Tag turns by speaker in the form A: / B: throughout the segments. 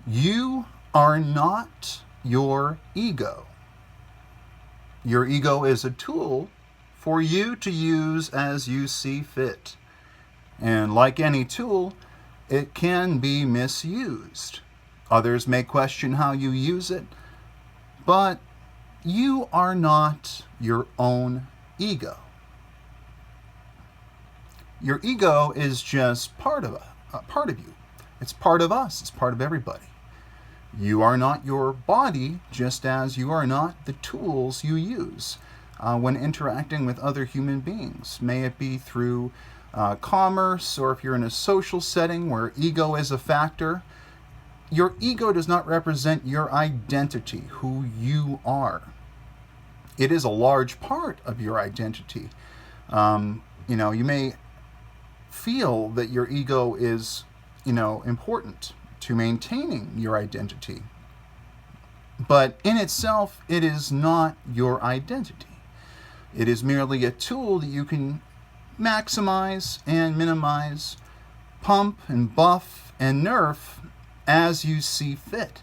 A: You are not your ego. Your ego is a tool for you to use as you see fit. And like any tool, it can be misused. Others may question how you use it, but you are not your own ego. Your ego is just part of you. It's part of us. It's part of everybody. You are not your body, just as you are not the tools you use when interacting with other human beings. May it be through commerce, or if you're in a social setting where ego is a factor. Your ego does not represent your identity, who you are. It is a large part of your identity. You may feel that your ego is, important to maintaining your identity. But in itself, it is not your identity. It is merely a tool that you can maximize and minimize, pump and buff and nerf as you see fit.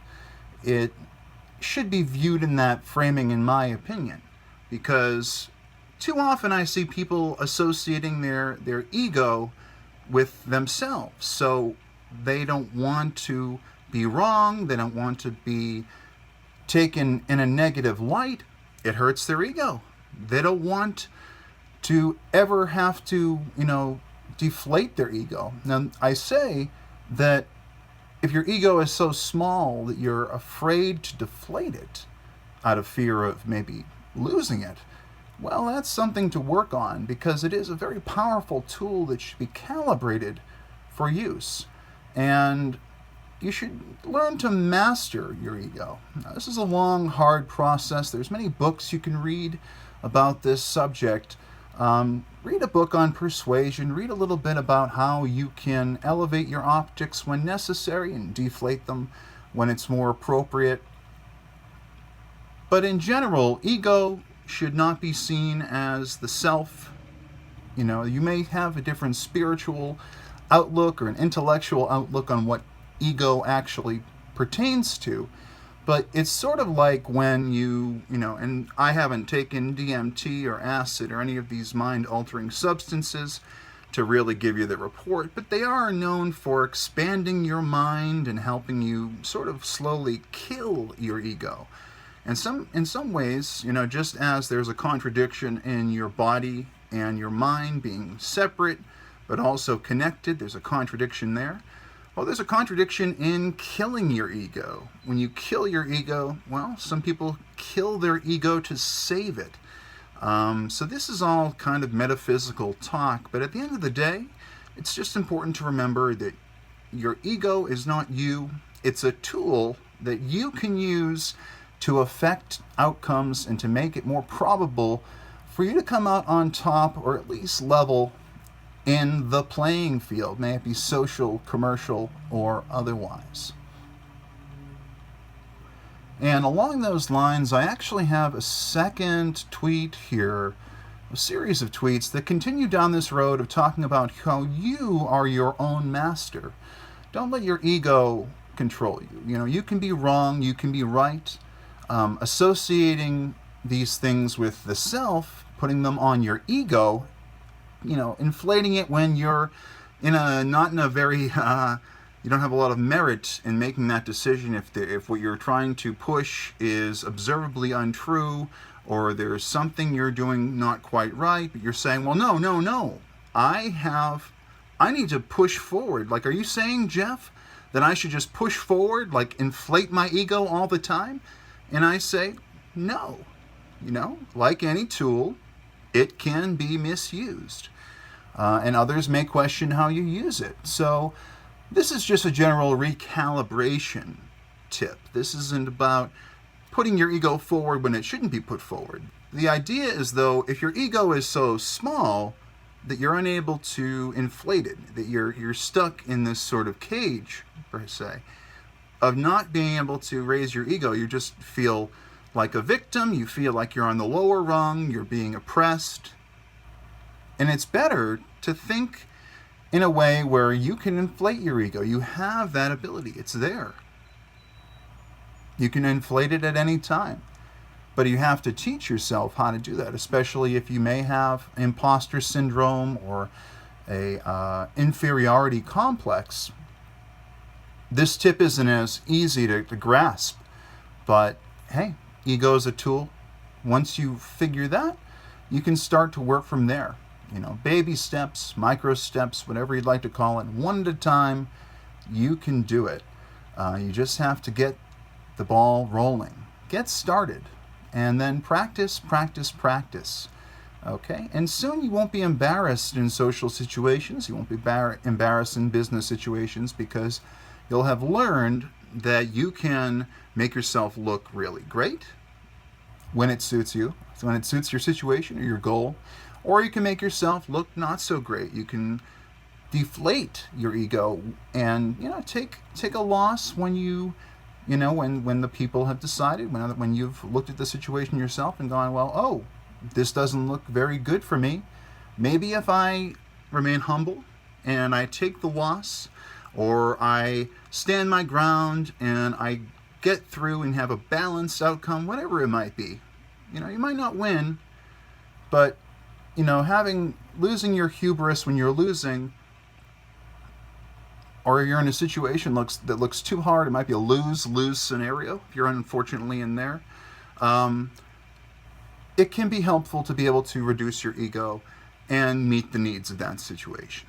A: It should be viewed in that framing, in my opinion, because too often I see people associating their ego with themselves. So they don't want to be wrong, they don't want to be taken in a negative light. It hurts their ego. They don't want to ever have to, deflate their ego. Now, I say that if your ego is so small that you're afraid to deflate it out of fear of maybe losing it, well, that's something to work on, because it is a very powerful tool that should be calibrated for use. And you should learn to master your ego. Now, this is a long, hard process. There's many books you can read about this subject. Read a book on persuasion. Read a little bit about how you can elevate your optics when necessary and deflate them when it's more appropriate. But in general, ego should not be seen as the self. You may have a different spiritual outlook or an intellectual outlook on what ego actually pertains to, but it's sort of like when and I haven't taken DMT or acid or any of these mind-altering substances to really give you the report, but they are known for expanding your mind and helping you sort of slowly kill your ego. And in some ways, just as there's a contradiction in your body and your mind being separate but also connected, there's a contradiction there. Well, there's a contradiction in killing your ego. When you kill your ego, well, some people kill their ego to save it. So this is all kind of metaphysical talk, but at the end of the day, it's just important to remember that your ego is not you. It's a tool that you can use to affect outcomes and to make it more probable for you to come out on top, or at least level, in the playing field, may it be social, commercial, or otherwise. And along those lines, I actually have a second tweet here, a series of tweets that continue down this road of talking about how you are your own master. Don't let your ego control you. You can be wrong, you can be right. Associating these things with the self, putting them on your ego, inflating it when you're not in a very, you don't have a lot of merit in making that decision if what you're trying to push is observably untrue, or there's something you're doing not quite right, but you're saying, well, no, I need to push forward. Like, are you saying, Jeff, that I should just push forward, like inflate my ego all the time? And I say, no. Like any tool, it can be misused. And others may question how you use it. So this is just a general recalibration tip. This isn't about putting your ego forward when it shouldn't be put forward. The idea is, though, if your ego is so small that you're unable to inflate it, that you're stuck in this sort of cage, per se, of not being able to raise your ego, you just feel like a victim, you feel like you're on the lower rung, you're being oppressed. And it's better to think in a way where you can inflate your ego. You have that ability. It's there. You can inflate it at any time. But you have to teach yourself how to do that, especially if you may have imposter syndrome or a inferiority complex. This tip isn't as easy to grasp, but hey, ego is a tool. Once you figure that, you can start to work from there. Baby steps, micro steps, whatever you'd like to call it, one at a time, you can do it. You just have to get the ball rolling. Get started. And then practice, practice, practice. Okay? And soon you won't be embarrassed in social situations. You won't be embarrassed in business situations because you'll have learned that you can make yourself look really great when it suits you, when it suits your situation or your goal, or you can make yourself look not so great. You can deflate your ego and take a loss when when the people have decided, when you've looked at the situation yourself and gone, well, oh, this doesn't look very good for me. Maybe if I remain humble and I take the loss, or I stand my ground and I get through and have a balanced outcome, whatever it might be. You might not win, but losing your hubris when you're losing, or you're in a situation that looks too hard, it might be a lose-lose scenario if you're unfortunately in there. It can be helpful to be able to reduce your ego and meet the needs of that situation.